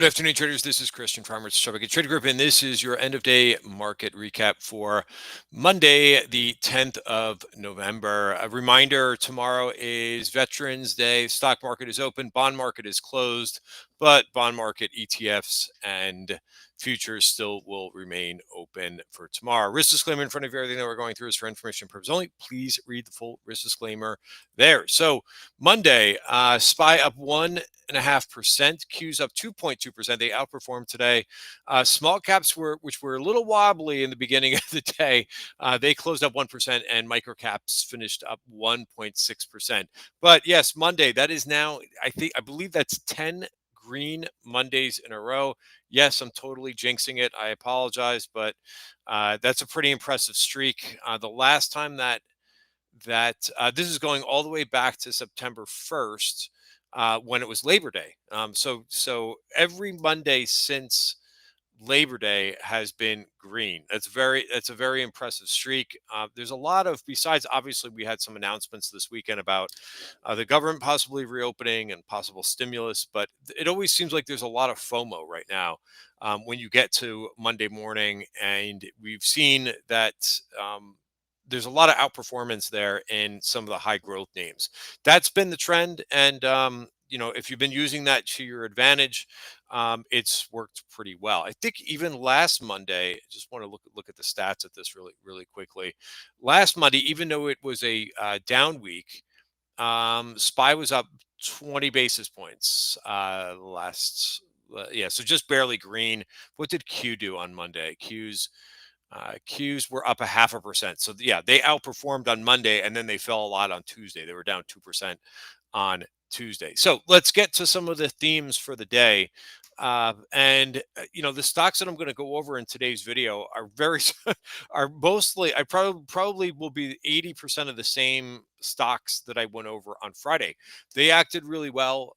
Good afternoon, traders. This is Christian from Trader Group, and this is your end of day market recap for Monday, the 10th of November. A reminder, tomorrow is Veterans Day. Stock market is open, bond market is closed, but bond market, ETFs, and futures still will remain open for tomorrow. Risk disclaimer in front of you. Everything that we're going through is for information purposes only. Please read the full risk disclaimer there. So Monday, SPY up 1.5%, Qs up 2.2%. They outperformed today. Small caps which were a little wobbly in the beginning of the day. They closed up 1%, and micro caps finished up 1.6%. But yes, Monday, that is now, I believe that's 10 green Mondays in a row. Yes, I'm totally jinxing it. I apologize, but that's a pretty impressive streak. The last time that this is going all the way back to September 1st, when it was Labor Day. So every Monday since Labor Day has been green. That's a very impressive streak. There's a lot of, besides obviously we had some announcements this weekend about the government possibly reopening and possible stimulus, but it always seems like there's a lot of FOMO right now when you get to Monday morning, and we've seen that. There's a lot of outperformance there in some of the high growth names. That's been the trend, and if you've been using that to your advantage, it's worked pretty well. I think even last Monday, I just want to look at the stats at this really quickly. Last Monday, even though it was a down week, SPY was up 20 basis points so just barely green. What did Q do on Monday? Qs were up 0.5%. So yeah, they outperformed on Monday, and then they fell a lot on Tuesday. They were down 2% on Tuesday. So let's get to some of the themes for the day. The stocks that I'm going to go over in today's video are are mostly, I probably will be 80% of the same stocks that I went over on Friday. They acted really well.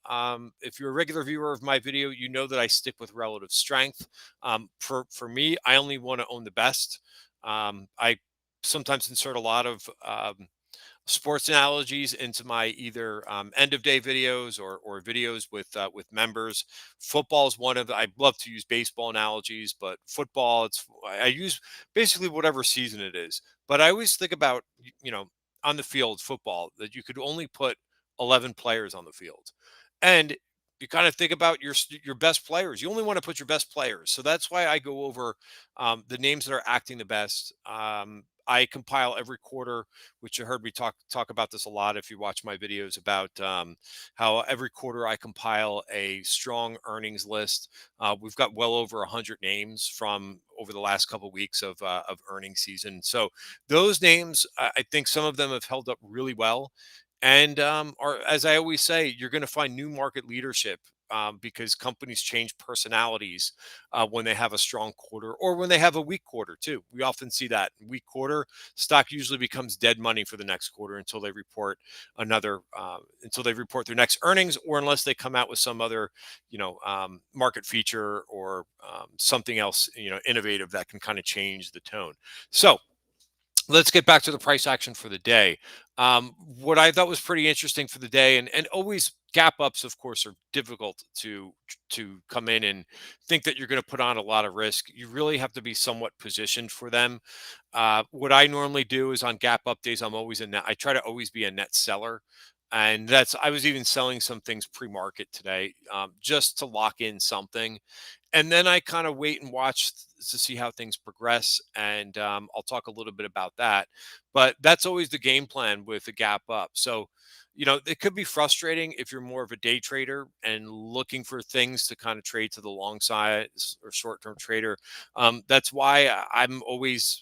If you're a regular viewer of my video, you know that I stick with relative strength. For me, I only want to own the best. I sometimes insert a lot of sports analogies into my either end of day videos or videos with members. Football is one of I love to use baseball analogies, but football, I use basically whatever season it is. But I always think about on the field football that you could only put 11 players on the field, and you kind of think about your best players. You only want to put your best players, so that's why I go over the names that are acting the best. I compile every quarter, which you heard me talk about this a lot if you watch my videos about how every quarter I compile a strong earnings list. We've got well over 100 names from over the last couple of weeks of earnings season. So those names, I think some of them have held up really well. And are, as I always say, you're going to find new market leadership because companies change personalities when they have a strong quarter or when they have a weak quarter too. We often see that weak quarter, stock usually becomes dead money for the next quarter until they report until they report their next earnings, or unless they come out with some other, market feature or something else, innovative that can kind of change the tone. So let's get back to the price action for the day. What I thought was pretty interesting for the day, and always gap ups, of course, are difficult to come in and think that you're going to put on a lot of risk. You really have to be somewhat positioned for them. What I normally do is on gap up days, I try to always be a net seller. And I was even selling some things pre-market today, just to lock in something. And then I kind of wait and watch to see how things progress. And I'll talk a little bit about that. But that's always the game plan with the gap up. So, it could be frustrating if you're more of a day trader and looking for things to kind of trade to the long side or short-term trader. That's why I'm always,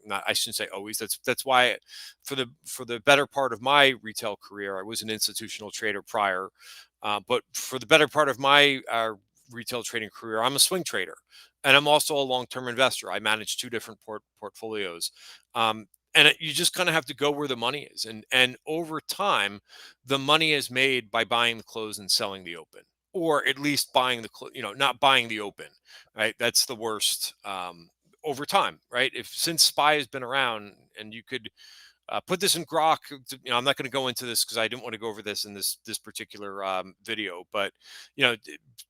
not, I shouldn't say always. That's why for the better part of my retail career, I was an institutional trader prior. But for the better part of my retail trading career, I'm a swing trader, and I'm also a long-term investor. I manage two different portfolios. You just kind of have to go where the money is, and over time, the money is made by buying the close and selling the open, or at least buying not buying the open, right? That's the worst over time, right? If since SPY has been around, and you could put this in Grok. I'm not going to go into this because I didn't want to go over this in this particular video, but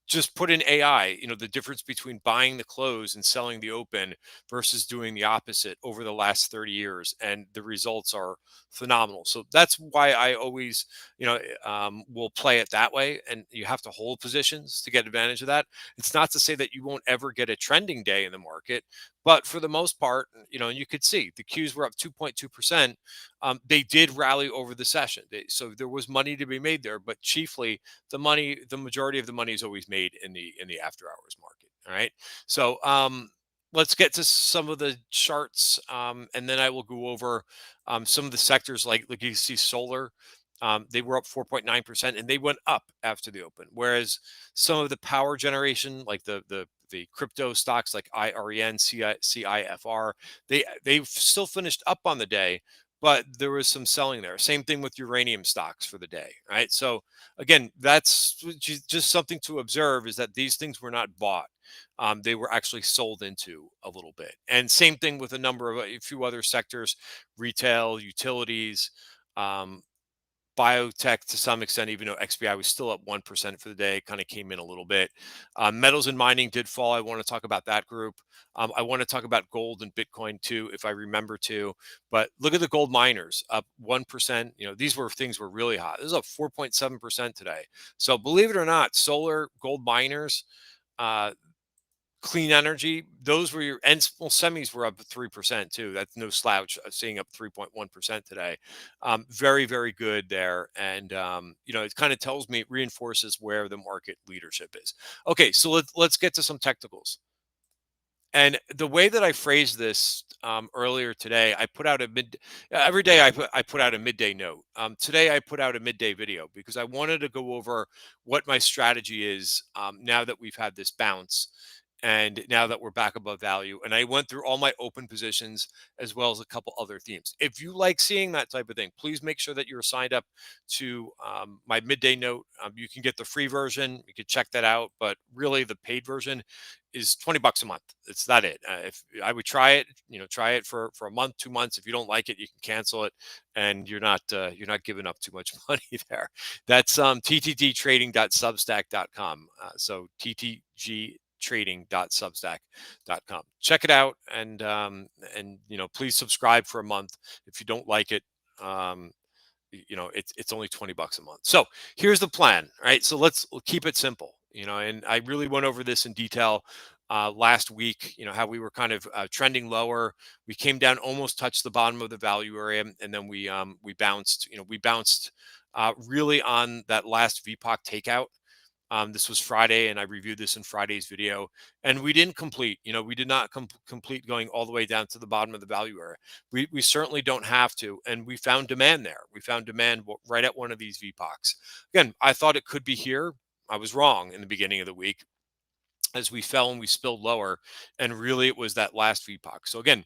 just put in AI. The difference between buying the close and selling the open versus doing the opposite over the last 30 years, and the results are phenomenal. So that's why I always, will play it that way. And you have to hold positions to get advantage of that. It's not to say that you won't ever get a trending day in the market, but for the most part, and you could see the Qs were up 2.2%. They did rally over the session. So there was money to be made there, but chiefly the majority of the money is always made in the after hours market. All right. So let's get to some of the charts, and then I will go over some of the sectors like you see solar. They were up 4.9%, and they went up after the open. Whereas some of the power generation, like the crypto stocks like IREN, CIFR, they still finished up on the day, but there was some selling there. Same thing with uranium stocks for the day, right? So again, that's just something to observe, is that these things were not bought. They were actually sold into a little bit. And same thing with a few other sectors: retail, utilities, um, biotech to some extent, even though XBI was still up 1% for the day, kind of came in a little bit. Metals and mining did fall. I want to talk about that group. I want to talk about gold and Bitcoin too, if I remember to. But look at the gold miners, up 1%. These things were really hot. This is up 4.7% today. So believe it or not, solar, gold miners, uh, clean energy, those were semis were up 3% too. That's no slouch, seeing up 3.1% today. Very, very good there. And, it kind of reinforces where the market leadership is. Okay, so let's get to some technicals. And the way that I phrased this earlier today, I put out every day I put out a midday note. Today I put out a midday video because I wanted to go over what my strategy is now that we've had this bounce, and now that we're back above value. And I went through all my open positions as well as a couple other themes. If you like seeing that type of thing, please make sure that you're signed up to my midday note. You can get the free version. You can check that out. But really, the paid version is $20 a month. It's not it. If I would try it, try it for a month, 2 months. If you don't like it, you can cancel it, and you're not giving up too much money there. That's ttgtrading.substack.com. So ttg trading.substack.com. Check it out, and please subscribe for a month. If you don't like it, it's only $20 a month. So here's the plan, right? So we'll keep it simple, and I really went over this in detail last week, how we were kind of trending lower. We came down, almost touched the bottom of the value area, and then we bounced, really on that last VPOC takeout. This was Friday, and I reviewed this in Friday's video, and we didn't complete. We did not complete going all the way down to the bottom of the value area. We certainly don't have to, and we found demand there. We found demand right at one of these VPOCs. Again, I thought it could be here. I was wrong in the beginning of the week as we fell and we spilled lower, and really it was that last VPOC. So again,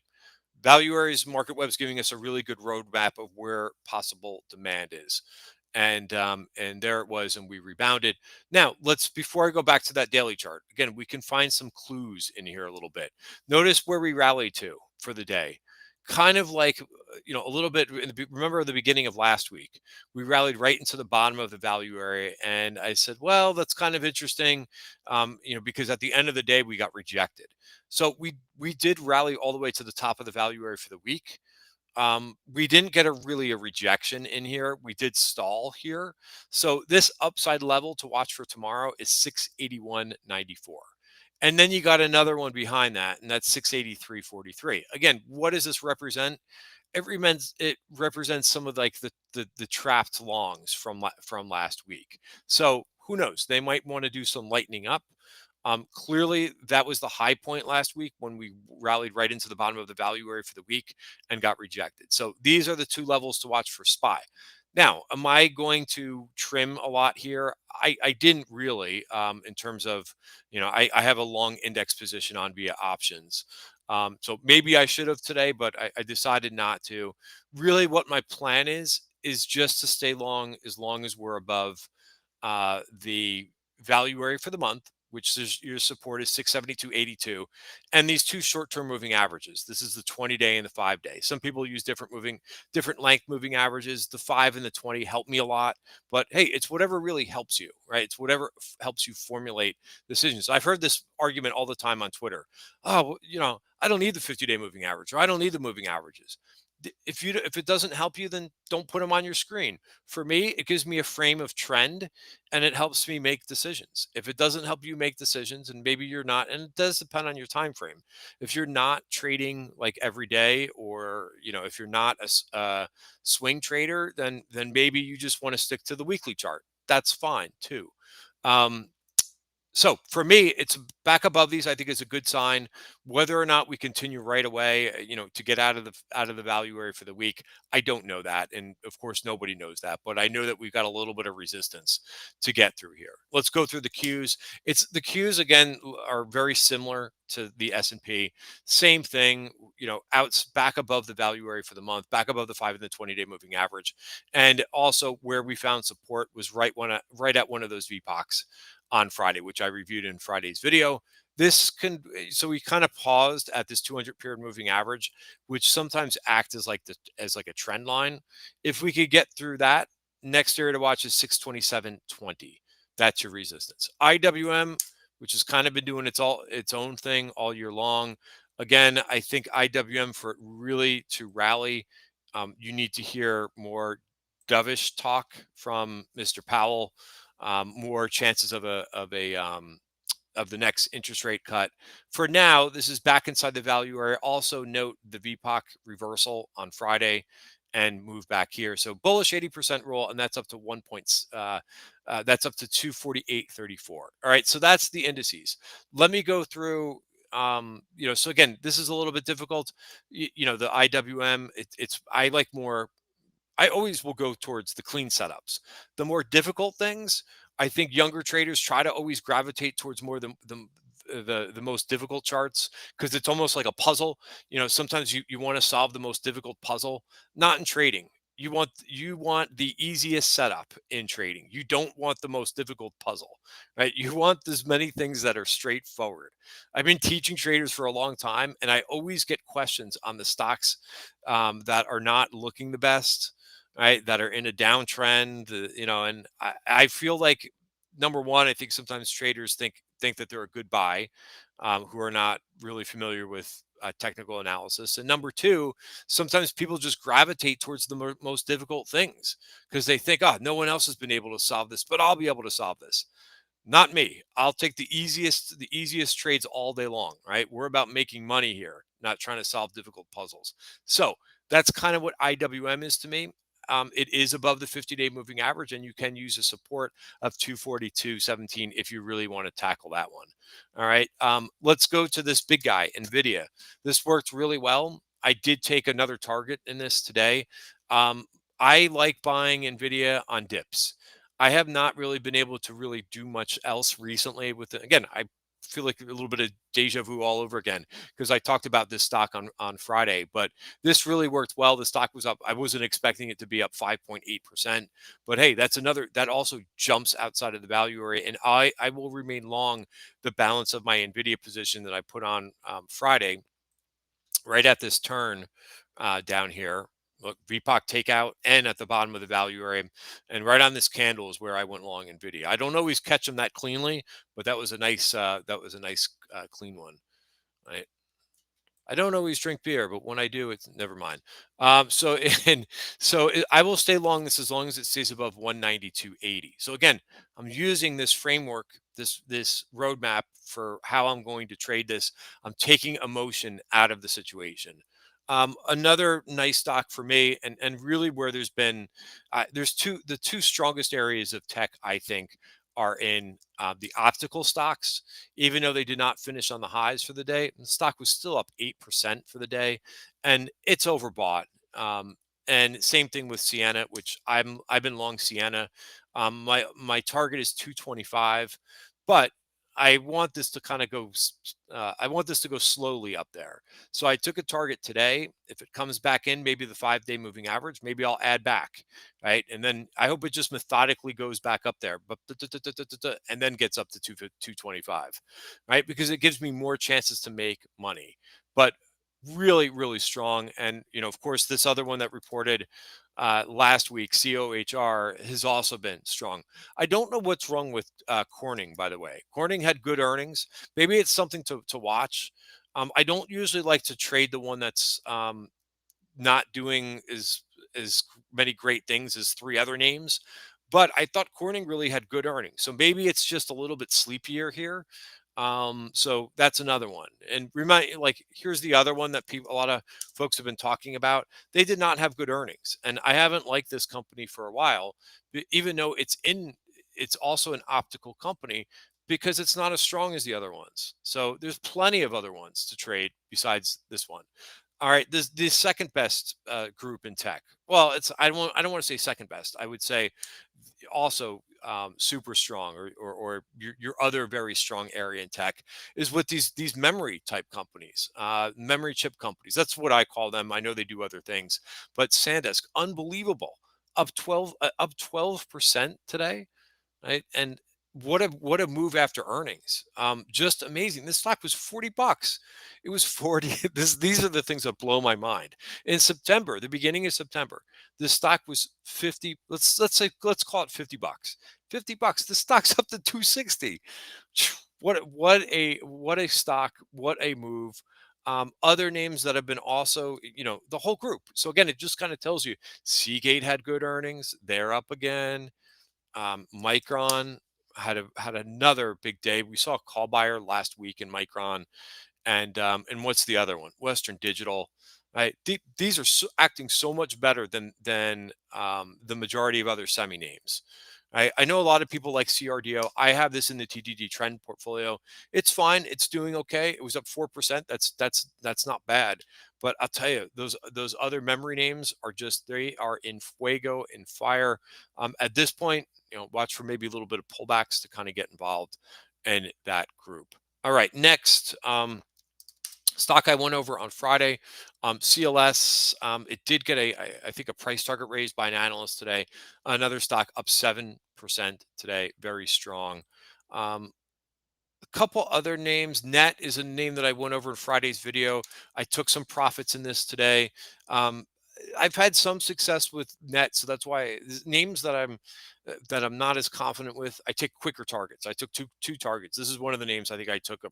value areas, MarketWebs giving us a really good roadmap of where possible demand is. And there it was, and we rebounded. Now before I go back to that daily chart again, we can find some clues in here a little bit. Notice where we rallied to for the day, kind of like a little bit. Remember the beginning of last week, we rallied right into the bottom of the value area, and I said, well, that's kind of interesting, because at the end of the day we got rejected. So we did rally all the way to the top of the value area for the week. We didn't get really a rejection in here. We did stall here. So this upside level to watch for tomorrow is 681.94. And then you got another one behind that, and that's 683.43. Again, what does this represent? It represents some of like the trapped longs from last week. So who knows? They might want to do some lightening up. Clearly, that was the high point last week when we rallied right into the bottom of the value area for the week and got rejected. So these are the two levels to watch for SPY. Now, am I going to trim a lot here? I didn't really, in terms of, I have a long index position on via options. So maybe I should have today, but I decided not to. Really, what my plan is just to stay long as we're above the value area for the month, which is your support is 672.82, and these two short-term moving averages. This is the 20-day and the 5-day. Some people use different length moving averages. The 5 and the 20 help me a lot, but hey, it's whatever really helps you, right? It's whatever helps you formulate decisions. I've heard this argument all the time on Twitter. Oh, well, I don't need the 50-day moving average, or I don't need the moving averages. If it doesn't help you, then don't put them on your screen. For me, it gives me a frame of trend, and it helps me make decisions. If it doesn't help you make decisions, and maybe you're not, and it does depend on your time frame. If you're not trading like every day, or if you're not a swing trader, then maybe you just want to stick to the weekly chart. That's fine too. Um, so for me, it's back above these. I think is a good sign. Whether or not we continue right away, to get out of the value area for the week, I don't know that, and of course nobody knows that. But I know that we've got a little bit of resistance to get through here. Let's go through the Qs. It's the Qs again are very similar to the S&P. Same thing. Outs back above the value area for the month, back above the 5 and the 20-day moving average, and also where we found support was right at one of those VPOCs on Friday, which I reviewed in Friday's video. So we kind of paused at this 200 period moving average, which sometimes acts as like a trend line. If we could get through that, next area to watch is 627.20. That's your resistance. IWM, which has kind of been doing its own thing all year long. Again, I think IWM, for it really to rally, you need to hear more dovish talk from Mr. Powell, more chances of the next interest rate cut. For now, this is back inside the value area. Also note the VPOC reversal on Friday and move back here. So bullish 80% roll, and that's up to that's up to 248.34. All right, so that's the indices. Let me go through. So again, this is a little bit difficult. The IWM. I always will go towards the clean setups. The more difficult things, I think younger traders try to always gravitate towards more the most difficult charts, because it's almost like a puzzle. Sometimes you want to solve the most difficult puzzle. Not in trading. You want the easiest setup in trading. You don't want the most difficult puzzle, right? You want as many things that are straightforward. I've been teaching traders for a long time, and I always get questions on the stocks that are not looking the best, right? That are in a downtrend, and I feel like, number one, I think sometimes traders think that they're a good buy, who are not really familiar with technical analysis. And number two, sometimes people just gravitate towards the most difficult things because they think, oh, no one else has been able to solve this, but I'll be able to solve this. Not me. I'll take the easiest trades all day long, right? We're about making money here, not trying to solve difficult puzzles. So that's kind of what IWM is to me. It is above the 50-day moving average, and you can use a support of 242.17 if you really want to tackle that one. All right. Let's go to this big guy, NVIDIA. This worked really well. I did take another target in this today. I like buying NVIDIA on dips. I have not really been able to really do much else recently with it. Again, I feel like a little bit of deja vu all over again, because I talked about this stock on Friday, but this really worked well. The stock was up. I wasn't expecting it to be up 5.8%, but hey, that also jumps outside of the value area. And I will remain long the balance of my NVIDIA position that I put on Friday, right at this turn down here. Look, VPOC takeout and at the bottom of the value area, and right on this candle is where I went long NVIDIA. I don't always catch them that cleanly, but that was a nice clean one. Right. I don't always drink beer, but when I do, it's never mind. So and I will stay long this as long as it stays above 192.80. So again, I'm using this framework, this roadmap for how I'm going to trade this. I'm taking emotion out of the situation. Another nice stock for me, and really where the two strongest areas of tech, I think, are in the optical stocks. Even though they did not finish on the highs for the day, the stock was still up 8% for the day, and it's overbought. And same thing with Sienna, which I've been long Sienna. My target is 225, but I want this to kind of go. I want this to go slowly up there. So I took a target today. If it comes back in, maybe the 5-day moving average, maybe I'll add back, right? And then I hope it just methodically goes back up there, but and then gets up to 225, right? Because it gives me more chances to make money. But really, really strong. And of course, this other one that reported last week, COHR, has also been strong. I don't know what's wrong with Corning, by the way. Corning had good earnings. Maybe it's something to watch. I don't usually like to trade the one that's not doing as many great things as three other names. But I thought Corning really had good earnings. So maybe it's just a little bit sleepier here. So that's another one. And here's the other one that a lot of folks have been talking about. They did not have good earnings. And I haven't liked this company for a while, even though it's also an optical company because it's not as strong as the other ones. So there's plenty of other ones to trade besides this one. All right, this the second best group in tech. Well, I don't want to say second best. I would say also super strong, or your other very strong area in tech is with these memory type companies, memory chip companies. That's what I call them. I know they do other things, but SanDisk, unbelievable, up 12% today, right? And what a move after earnings. Just amazing. This stock was $40. It was 40. These are the things that blow my mind. In September, the beginning of September, this stock was 50. Let's call it $50. $50. The stock's up to 260. What a stock, what a move. Other names that have been also, the whole group. So again, it just kind of tells you Seagate had good earnings. They're up again. Micron had another big day. We saw a call buyer last week in Micron, and what's the other one? Western Digital. Right? These are acting so much better than the majority of other semi names. I know a lot of people like CRDO. I have this in the TTG trend portfolio. It's fine. It's doing okay. It was up 4%. That's not bad. But I'll tell you, those other memory names are they are in fuego, in fire. At this point, watch for maybe a little bit of pullbacks to kind of get involved in that group. All right, next. Stock I went over on Friday, CLS. It did get I think a price target raised by an analyst today. Another stock up 7% today, very strong. A couple other names. Net is a name that I went over in Friday's video. I took some profits in this today. Um, I've had some success with Net, so that's why names that I'm not as confident with, I take quicker targets. I took two targets. This is one of the names I think I took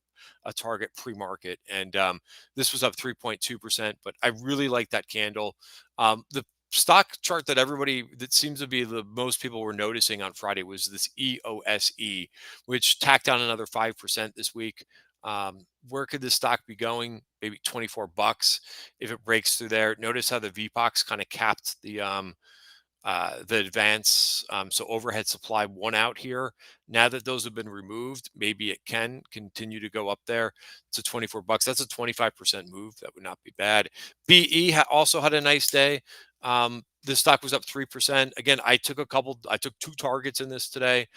a target pre-market, and this was up 3.2%. But I really like that candle. The stock chart that seems to be the most people were noticing on Friday was this EOSE, which tacked down another 5% this week. Where could this stock be going? Maybe $24 if it breaks through there. Notice how the VPOCs kind of capped the advance. So overhead supply won out here. Now that those have been removed, maybe it can continue to go up there to $24. That's a 25% move. That would not be bad. BE also had a nice day. This stock was up 3%. Again, I took two targets in this today.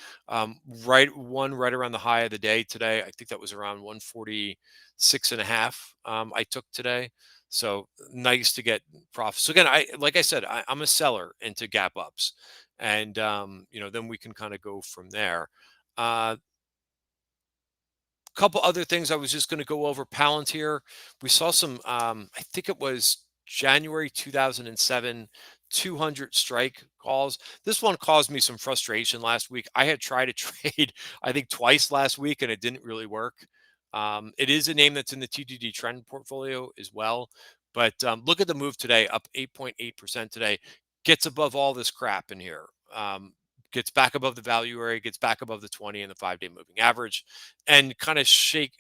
Right around the high of the day today. I think that was around 146 and a half. I took today. So nice to get profits. So again, like I said, I'm a seller into gap ups, and then we can kind of go from there. Couple other things I was just going to go over. Palantir, we saw some. I think it was January 2007. 200 strike calls. This one caused me some frustration last week. I had tried to trade, I think, twice last week, and it didn't really work. It is a name that's in the TTG trend portfolio as well. But look at the move today, up 8.8% today. Gets above all this crap in here. Gets back above the value area, gets back above the 20 and the 5-day moving average, and kind of shook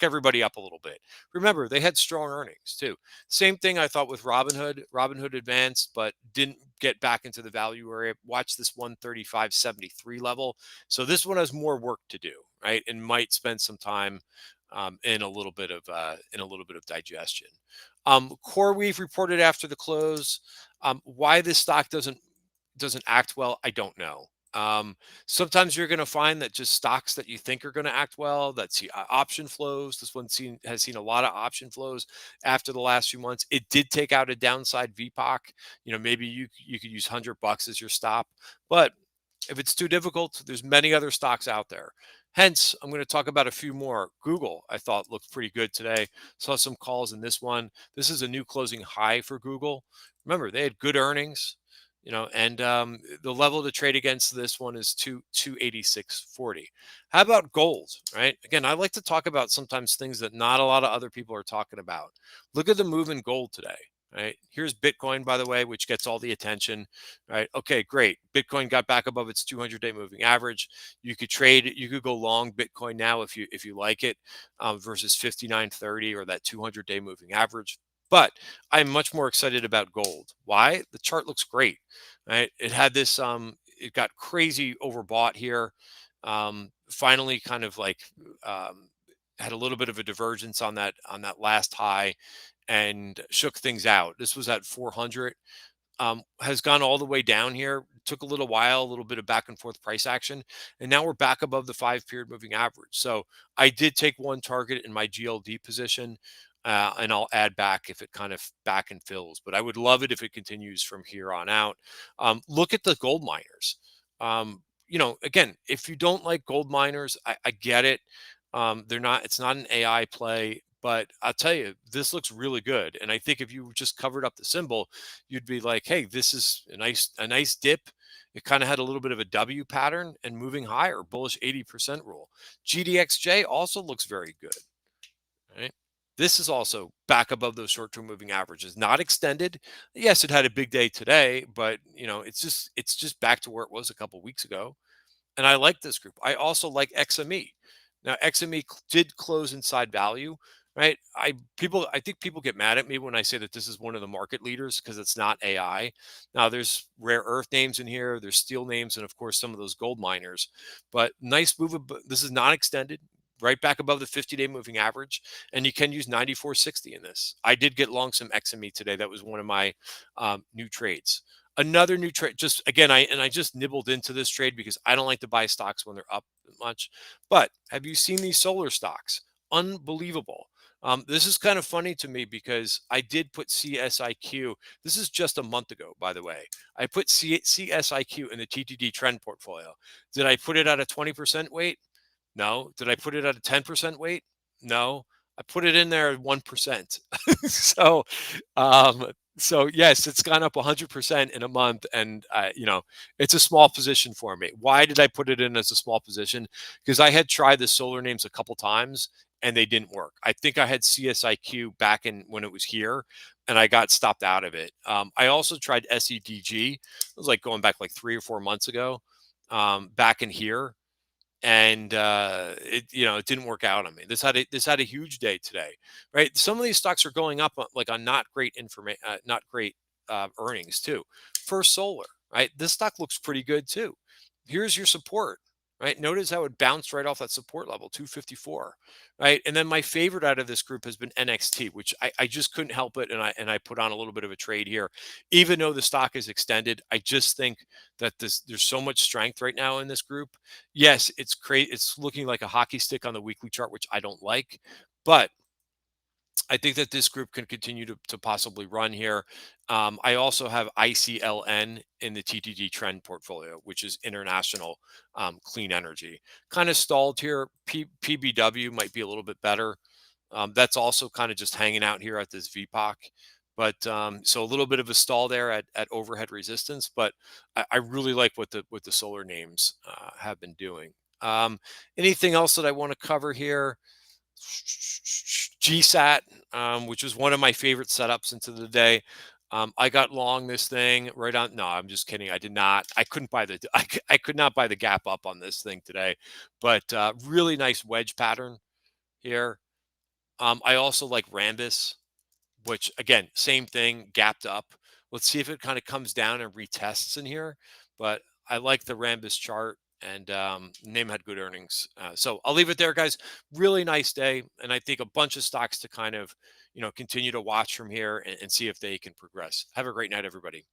everybody up a little bit. Remember, they had strong earnings too. Same thing I thought with Robinhood. Robinhood advanced, but didn't get back into the value area. Watch this 135.73 level. So this one has more work to do, right? And might spend some time in a little bit of digestion. CoreWeave reported after the close. Why this stock doesn't act well, I don't know. Um, Sometimes you're going to find that just stocks that you think are going to act well, that's the option flows. This one has seen a lot of option flows after the last few months. It did take out a downside VPOC. Maybe you could use $100 as your stop, but if it's too difficult, there's many other stocks out there. Hence, I'm going to talk about a few more. Google, I thought looked pretty good today. Saw some calls in this one. This is a new closing high for Google. Remember, they had good earnings, and the level to trade against this one is 286.40. How about gold? Right. Again, I like to talk about sometimes things that not a lot of other people are talking about. Look at the move in gold today. Right. Here's Bitcoin, by the way, which gets all the attention. Right. Okay, great. Bitcoin got back above its 200-day moving average. You could go long Bitcoin now if you like it, versus 59.30 or that 200-day moving average. But I'm much more excited about gold. Why? The chart looks great. Right. It had this it got crazy overbought here. Finally kind of like had a little bit of a divergence on that last high and shook things out. This was at 400, has gone all the way down here. Took a little while, a little bit of back and forth price action, and now we're back above the 5 period moving average. So I did take one target in my GLD position, and I'll add back if it kind of back and fills. But I would love it if it continues from here on out. Look at the gold miners. Again, if you don't like gold miners, I get it. They're not. It's not an AI play. But I'll tell you, this looks really good. And I think if you just covered up the symbol, you'd be like, hey, this is a nice dip. It kind of had a little bit of a W pattern and moving higher, bullish 80% rule. GDXJ also looks very good. Right. This is also back above those short-term moving averages, not extended. Yes, it had a big day today, but it's just back to where it was a couple weeks ago. And I like this group. I also like XME. Now, XME did close inside value, right? I think people get mad at me when I say that this is one of the market leaders because it's not AI. Now, there's rare earth names in here, there's steel names, and of course some of those gold miners. But nice move. This is not extended. Right back above the 50-day moving average, and you can use 94.60 in this. I did get long some XME today. That was one of my new trades. Another new trade, just again, I just nibbled into this trade because I don't like to buy stocks when they're up much. But have you seen these solar stocks? Unbelievable. This is kind of funny to me because I did put CSIQ. This is just a month ago, by the way. I put CSIQ in the TTG trend portfolio. Did I put it at a 20% weight? No. Did I put it at a 10% weight? No. I put it in there at 1%. so, um, so yes, it's gone up 100% in a month, and it's a small position for me. Why did I put it in as a small position? Because I had tried the solar names a couple times and they didn't work. I think I had CSIQ back in when it was here, and I got stopped out of it. I also tried SEDG. It was like going back like 3 or 4 months ago, back in here, and it didn't work out on me. This had a huge day today, right? Some of these stocks are going up like on not great information, not great earnings too. First Solar, right? This stock looks pretty good too. Here's your support, right? Notice how it bounced right off that support level, 254, right? And then my favorite out of this group has been NXT, which I just couldn't help it, and I put on a little bit of a trade here, even though the stock is extended. I just think that there's so much strength right now in this group. Yes, it's great. It's looking like a hockey stick on the weekly chart, which I don't like, but I think that this group can continue to possibly run here. I also have ICLN in the TTG trend portfolio, which is international clean energy. Kind of stalled here. PBW might be a little bit better. That's also kind of just hanging out here at this VPOC. But so a little bit of a stall there at overhead resistance. But I really like what the solar names have been doing. Anything else that I want to cover here? GSAT, which was one of my favorite setups into the day. I got long this thing right on. No, I'm just kidding. I did not. I couldn't buy the. I could not buy the gap up on this thing today, but really nice wedge pattern here. I also like Rambus, which again, same thing, gapped up. Let's see if it kind of comes down and retests in here. But I like the Rambus chart, and name had good earnings. So I'll leave it there, guys. Really nice day. And I think a bunch of stocks to kind of, continue to watch from here and see if they can progress. Have a great night, everybody.